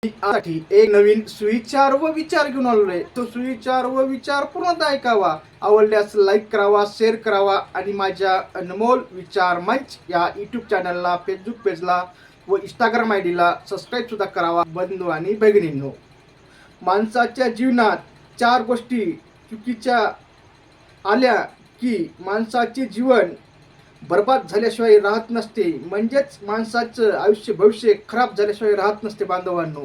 साठी एक नवीन सुविचार व विचार घेऊन आलोय. तो सुविचार व विचार पूर्णतः ऐकावा, आवडल्यास लाईक करावा, शेअर करावा आणि माझ्या अनमोल विचार मंच या यूट्यूब चॅनलला, फेसबुक पेजला व इंस्टाग्राम आयडीला सबस्क्राईब सुद्धा करावा. बंधू आणि भगिनींनो, माणसाच्या जीवनात चार गोष्टी चुकीच्या आल्या की माणसाचे जीवन बर्बाद झाल्याशिवाय राहत नसते. म्हणजेच माणसाचं आयुष्य भविष्य खराब झाल्याशिवाय राहत नसते बांधवांनो.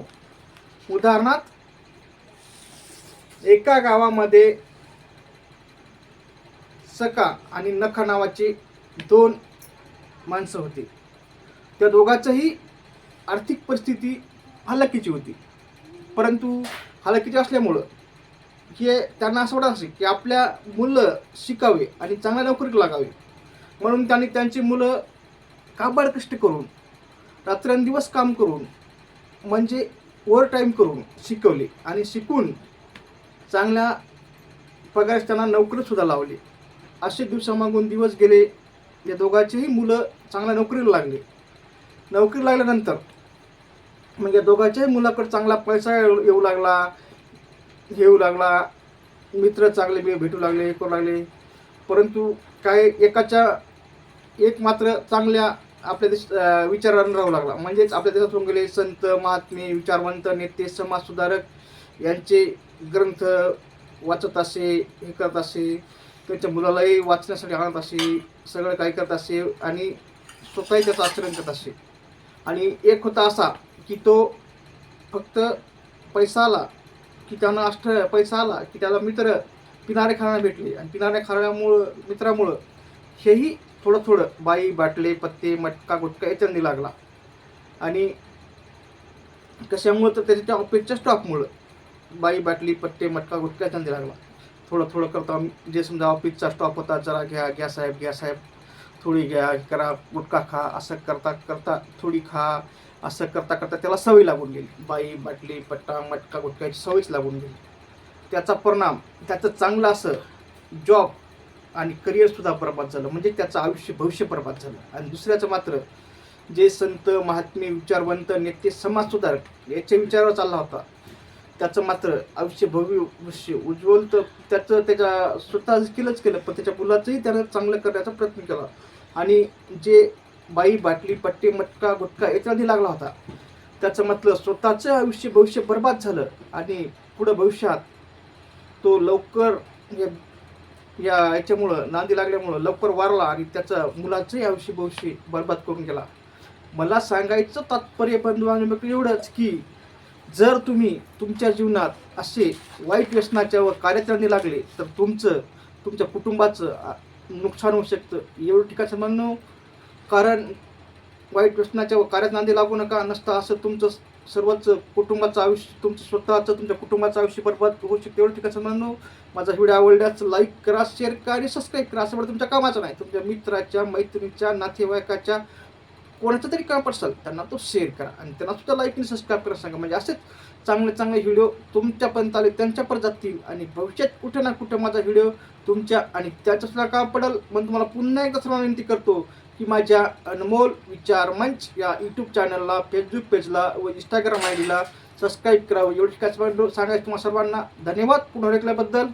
उदाहरणार्थ, एका गावामध्ये सका आणि नखा नावाचे दोन माणसं होते. त्या दोघांचीही आर्थिक परिस्थिती हलाखीची होती. परंतु हलाखीची असल्यामुळं त्यांना असं वाटत असे की आपल्या मुलं शिकावे आणि चांगल्या नोकरीत लागावे. म्हणून त्यांनी त्यांची मुलं काबाड कष्ट करून, रात्रंदिवस काम करून, म्हणजे ओव्हर टाईम करून शिकवले आणि शिकून चांगल्या पगारास त्यांना नोकरीसुद्धा लावली. असे दिवसामागून दिवस गेले. या दोघांचीही मुलं चांगल्या नोकरीला लागले. नोकरी लागल्यानंतर मग या दोघांच्याही मुलाकडे चांगला पैसा येऊ लागला, मित्र चांगले भेटू लागले, करू लागले. परंतु काय एक मात्र चांगल्या आपल्या विचारांना राहू लागला. म्हणजेच आपल्या देशातून गेले संत, महात्मे, विचारवंत, नेते, समाजसुधारक यांचे ग्रंथ वाचत असे, हे करत असे, त्यांच्या मुलालाही वाचण्यासाठी आणत असे, सगळं काही करत असे आणि स्वतःही त्याचं आचरण करत असे. आणि एक होता असा की तो फक्त पैसा आला की पैसा आला की त्याला मित्र पिणारे खाण्याला भेटले आणि पिणारे मित्रामुळं हेही थोडं थोडं बाई, बाटले, पत्ते, मटका, गुटखा याच्यानी लागला. आणि कशामुळं तर त्याच्या ऑफिसच्या स्टॉकमुळं बाई, बाटली, पत्ते, मटका, गुटखा याच्यानी लागला. थोडं थोडं करता जे समजा ऑफिसचा स्टॉप होता, जरा घ्या साहेब, थोडी घ्या, करा, गुटखा खा, असं करता करता थोडी खा, असं करता करता त्याला सवय लागून गेली. बाई, बाटली, पट्टा, मटका, गुटख्याची सवयच लागून गेली. त्याचा परिणाम त्याचं चांगलं असं जॉब आणि करिअरसुद्धा बरबाद झालं. म्हणजे त्याचं भविष्य बरबाद झालं. आणि दुसऱ्याचं मात्र जे संत, महात्मे, विचारवंत, नेते, समाजसुधारक याच्या विचारावर चालला होता, त्याचं मात्र भविष्य उज्ज्वल तर त्याच्या स्वतः केलं, पण त्याच्या मुलाचंही त्यानं चांगलं करण्याचा प्रयत्न केला. आणि जे बाई, बाटली, पट्टे, मटका, गुटखा याच्याआधी लागला होता, त्याचं म्हटलं स्वतःचं भविष्य बरबाद झालं. आणि पुढं भविष्यात तो लवकर याच्यामुळं नांदी लागल्यामुळं लवकर वारला आणि त्याचं मुलाचंही भविष्य बरबाद करून गेला. मला सांगायचं तात्पर्य बंधूंनो एवढंच की जर तुम्ही तुमच्या जीवनात असे वाईट व्यसनाच्या व कार्याचरणी लागले तर तुमच्या कुटुंबाचं नुकसान होऊ शकतं. एवढं ठिकाणचं म्हणणं. कारण वाईट व्यसनाच्या व कार्यात नांदी लागू नसता असं तुमचं सर्वच कुटुंबाचं आयुष्य, तुमच्या कुटुंबाचं आयुष्य बरबाद होऊ शकतं. एवढं ठिकाणचं म्हणणं. माझा व्हिडिओ आवडल्यास लाईक करा, शेअर करा आणि सबस्क्राईब करा. असं तुमच्या कामाचं नाही, तुमच्या मित्राच्या, मैत्रिणीच्या, नातेवाईकाच्या कोणाचं तरी काम असेल त्यांना तो शेअर करा आणि त्यांना सुद्धा लाईक आणि सबस्क्राईब करा सांगा. म्हणजे असेच चांगले व्हिडिओ तुमच्यापर्यंत आले, त्यांच्यापर्यंत जातील आणि भविष्यात कुठे ना कुठे माझा व्हिडिओ तुमच्या आणि त्याच्यासुद्धा काम पडेल. पण तुम्हाला पुन्हा एकदा सर्वांना विनंती करतो की माझ्या अनमोल विचार मंच या यूट्यूब चॅनलला, फेसबुक पेजला व इंस्टाग्राम आयडीला सबस्क्राईब करावं. एवढी काय सांगायचं तुम्हाला सर्वांना. धन्यवाद पुढे ऐकल्याबद्दल.